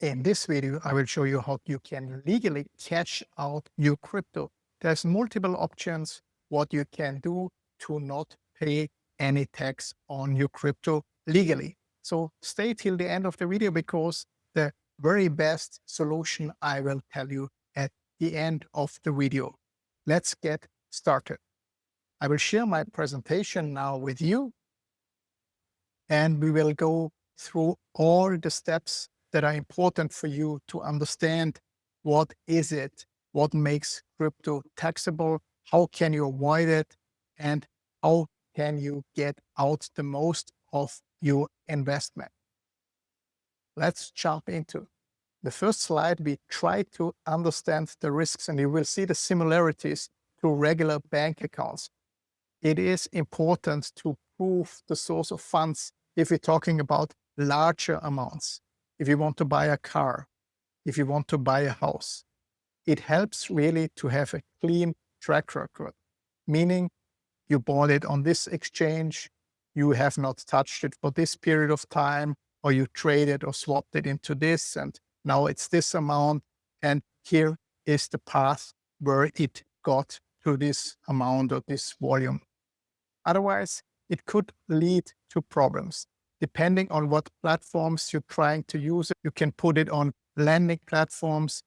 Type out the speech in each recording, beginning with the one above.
In this video, I will show you how you can legally cash out your crypto. There's multiple options what you can do to not pay any tax on your crypto legally. So stay till the end of the video because the very best solution I will tell you at the end of the video. Let's get started. I will share my presentation now with you, and we will go through all the steps that are important for you to understand what is it, what makes crypto taxable, how can you avoid it, and how can you get out the most of your investment. Let's jump into the first slide. We try to understand the risks, and you will see the similarities to regular bank accounts. It is important to prove the source of funds if we're talking about larger amounts. If you want to buy a car, if you want to buy a house, it helps really to have a clean track record, meaning you bought it on this exchange, you have not touched it for this period of time, or you traded or swapped it into this, and now it's this amount, and here is the path where it got to this amount or this volume. Otherwise, it could lead to problems. Depending on what platforms you're trying to use, you can put it on lending platforms.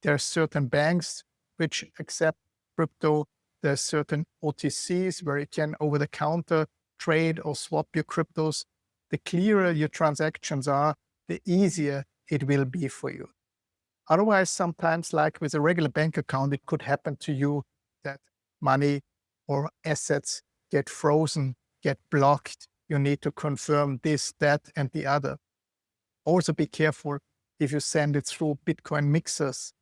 There are certain banks which accept crypto. There are certain OTCs where you can over-the-counter trade or swap your cryptos. The clearer your transactions are, the easier it will be for you. Otherwise, sometimes, like with a regular bank account, it could happen to you that money or assets get frozen, get blocked. You need to confirm this, that, and the other. Also be careful if you send it through Bitcoin mixers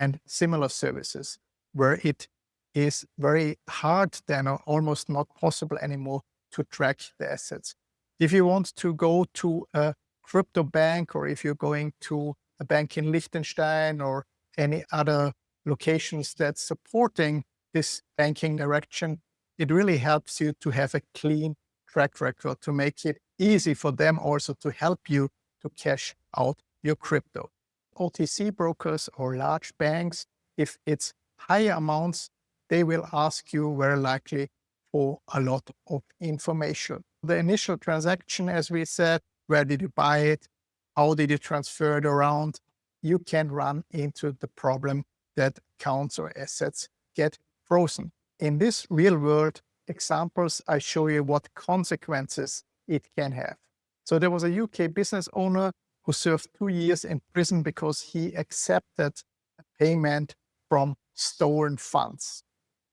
and similar services where it is very hard then or almost not possible anymore to track the assets. If you want to go to a crypto bank, or if you're going to a bank in Liechtenstein or any other locations that's supporting this banking direction, it really helps you to have a clean track record to make it easy for them also to help you to cash out your crypto. OTC brokers or large banks, if it's higher amounts, they will ask you very likely for a lot of information. The initial transaction, as we said, where did you buy it? How did you transfer it around? You can run into the problem that accounts or assets get frozen. In this real world examples, I show you what consequences it can have. So there was a UK business owner who served 2 years in prison because he accepted a payment from stolen funds.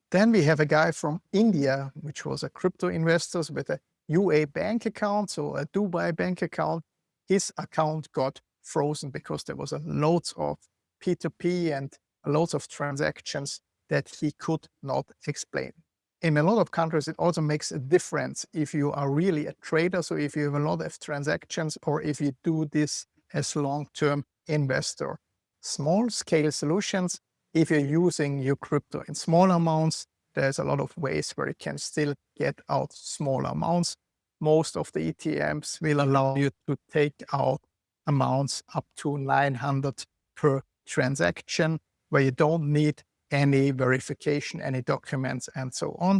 Then we have a guy from India, which was a crypto investor with a UA bank account, so a Dubai bank account. His account got frozen because there was a loads of P2P and loads of transactions that he could not explain. In a lot of countries, it also makes a difference if you are really a trader, so if you have a lot of transactions, or if you do this as long-term investor. Small-scale solutions, if you're using your crypto in small amounts, there's a lot of ways where you can still get out small amounts. Most of the ETMs will allow you to take out amounts up to 900 per transaction, where you don't need any verification, any documents, and so on.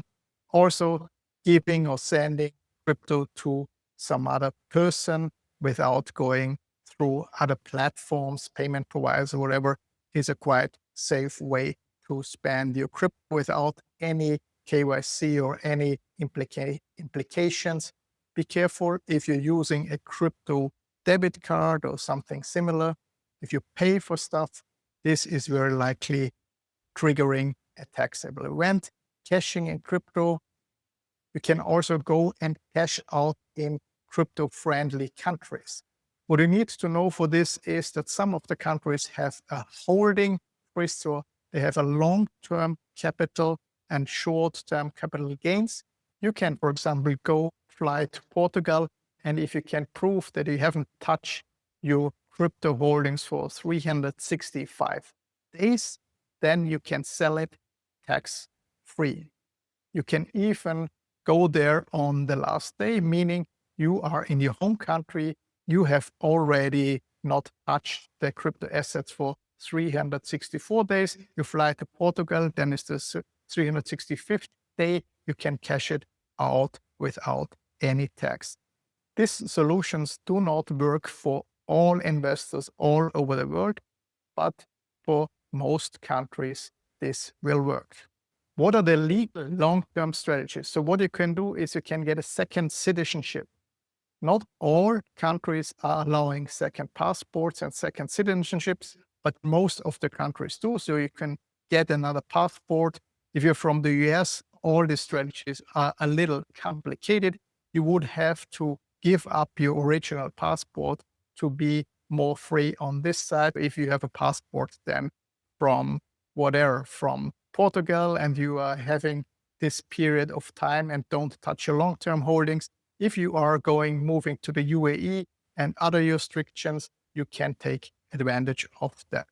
Also, giving or sending crypto to some other person without going through other platforms, payment providers, or whatever, is a quite safe way to spend your crypto without any KYC or any implications. Be careful if you're using a crypto debit card or something similar. If you pay for stuff, this is very likely triggering a taxable event. Cashing in crypto, you can also go and cash out in crypto-friendly countries. What you need to know for this is that some of the countries have a holding risk, so they have a long-term capital and short-term capital gains. You can, for example, fly to Portugal, and if you can prove that you haven't touched your crypto holdings for 365 days, then you can sell it tax-free. You can even go there on the last day, meaning you are in your home country, you have already not touch the crypto assets for 364 days. You fly to Portugal, then it's the 365th day, you can cash it out without any tax. These solutions do not work for all investors all over the world, but for most countries, this will work. What are the legal long-term strategies? So what you can do is you can get a second citizenship. Not all countries are allowing second passports and second citizenships, but most of the countries do. So you can get another passport. If you're from the US, all the strategies are a little complicated. You would have to give up your original passport to be more free on this side. If you have a passport then from from Portugal, and you are having this period of time and don't touch your long-term holdings, if you are moving to the UAE and other jurisdictions, you can take advantage of that.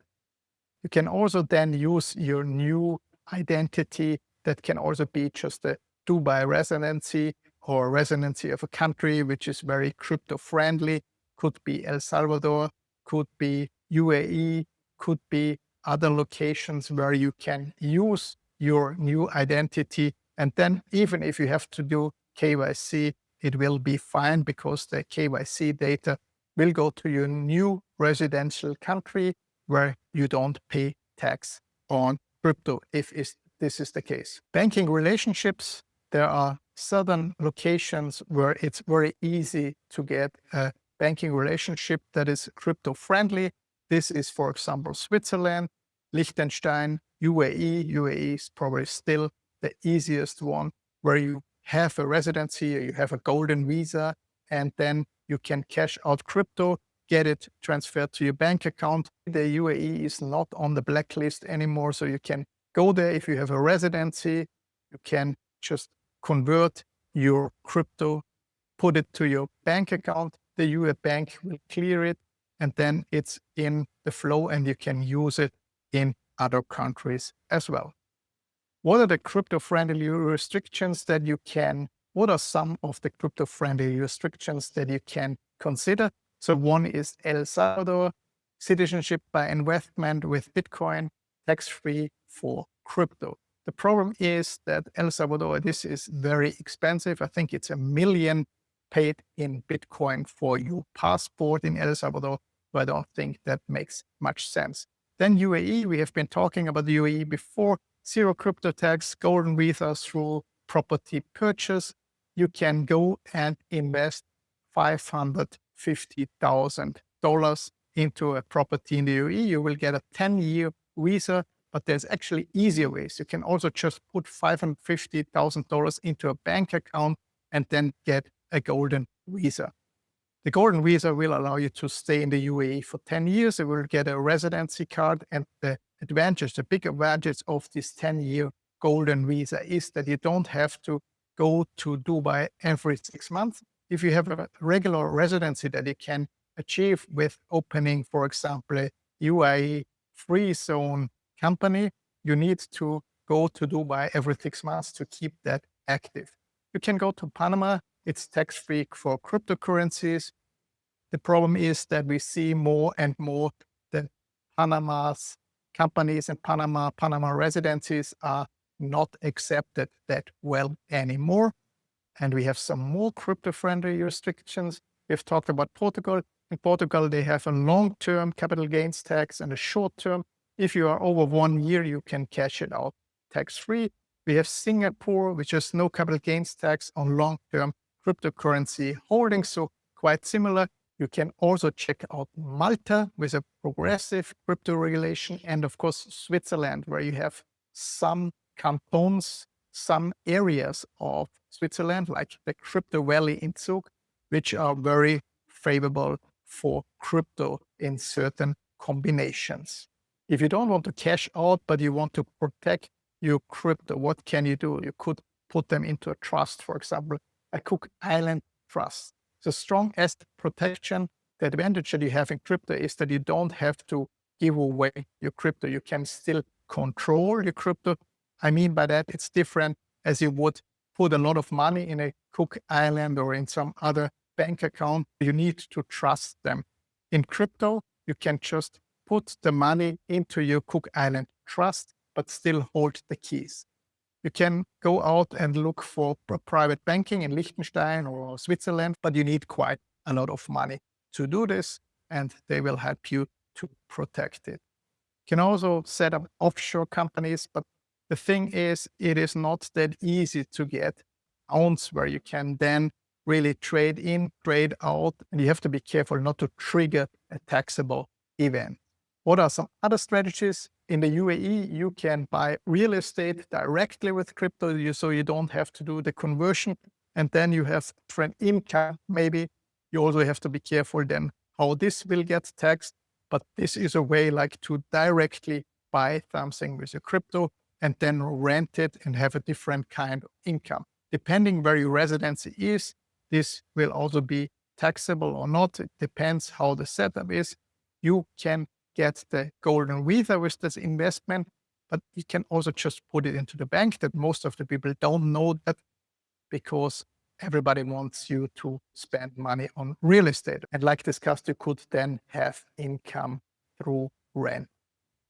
You can also then use your new identity that can also be just a Dubai residency or residency of a country which is very crypto friendly. Could be El Salvador, could be UAE, could be other locations where you can use your new identity. And then even if you have to do KYC, it will be fine because the KYC data will go to your new residential country where you don't pay tax on crypto if this is the case. Banking relationships, there are certain locations where it's very easy to get a banking relationship that is crypto friendly. This is, for example, Switzerland, Liechtenstein, UAE. UAE is probably still the easiest one, where you have a residency, you have a golden visa, and then you can cash out crypto, get it transferred to your bank account. The UAE is not on the blacklist anymore, so you can go there. If you have a residency, you can just convert your crypto, put it to your bank account. The UAE bank will clear it, and then it's in the flow and you can use it in other countries as well. What are the crypto-friendly restrictions that you can, what are some of the crypto-friendly restrictions that you can consider? So one is El Salvador, citizenship by investment with Bitcoin, tax-free for crypto. The problem is that El Salvador, this is very expensive. I think it's $1 million paid in Bitcoin for your passport in El Salvador, but I don't think that makes much sense. Then UAE, we have been talking about the UAE before. Zero crypto tax, golden visa through property purchase. You can go and invest $550,000 into a property in the UAE. You will get a 10-year visa, but there's actually easier ways. You can also just put $550,000 into a bank account and then get a golden visa. The golden visa will allow you to stay in the UAE for 10 years. You will get a residency card, and the big advantage of this 10-year golden visa is that you don't have to go to Dubai every 6 months. If you have a regular residency that you can achieve with opening, for example, a UAE free zone company, you need to go to Dubai every 6 months to keep that active. You can go to Panama. It's tax-free for cryptocurrencies. The problem is that we see more and more that Panama's companies and Panama residencies are not accepted that well anymore. And we have some more crypto-friendly restrictions. We've talked about Portugal. In Portugal, they have a long-term capital gains tax and a short-term. If you are over 1 year, you can cash it out tax-free. We have Singapore, which has no capital gains tax on long-term cryptocurrency holdings, so quite similar. You can also check out Malta with a progressive crypto regulation, and of course, Switzerland, where you have some cantons, some areas of Switzerland, like the crypto valley in Zug, which are very favorable for crypto in certain combinations. If you don't want to cash out, but you want to protect your crypto, what can you do? You could put them into a trust, for example, a Cook Island trust. The strong asset protection, the advantage that you have in crypto is that you don't have to give away your crypto. You can still control your crypto. I mean by that, it's different as you would put a lot of money in a Cook Island or in some other bank account. You need to trust them. In crypto, you can just put the money into your Cook Island trust, but still hold the keys. You can go out and look for private banking in Liechtenstein or Switzerland, but you need quite a lot of money to do this, and they will help you to protect it. You can also set up offshore companies, but the thing is, it is not that easy to get accounts where you can then really trade in, trade out, and you have to be careful not to trigger a taxable event. What are some other strategies? In the UAE, you can buy real estate directly with crypto, so you don't have to do the conversion, and then you have different income. Maybe you also have to be careful then how this will get taxed, but this is a way like to directly buy something with your crypto and then rent it and have a different kind of income. Depending where your residency is, this will also be taxable or not. It depends how the setup is. You can get the golden visa with this investment, but you can also just put it into the bank. That most of the people don't know that, because everybody wants you to spend money on real estate. And like discussed, you could then have income through rent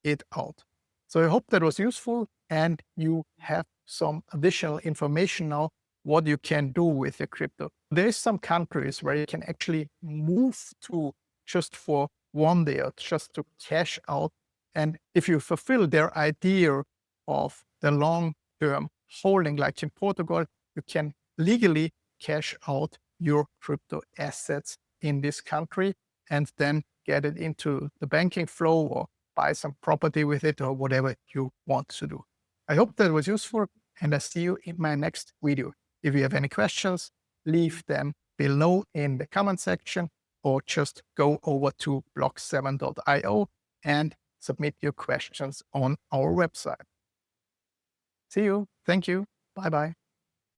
it out. So I hope that was useful and you have some additional information now what you can do with your crypto. There's some countries where you can actually move to just for one day or just to cash out. And if you fulfill their idea of the long-term holding, like in Portugal, you can legally cash out your crypto assets in this country and then get it into the banking flow or buy some property with it or whatever you want to do. I hope that was useful, and I see you in my next video. If you have any questions, leave them below in the comment section or just go over to block7.io and submit your questions on our website. See you. Thank you. Bye-bye.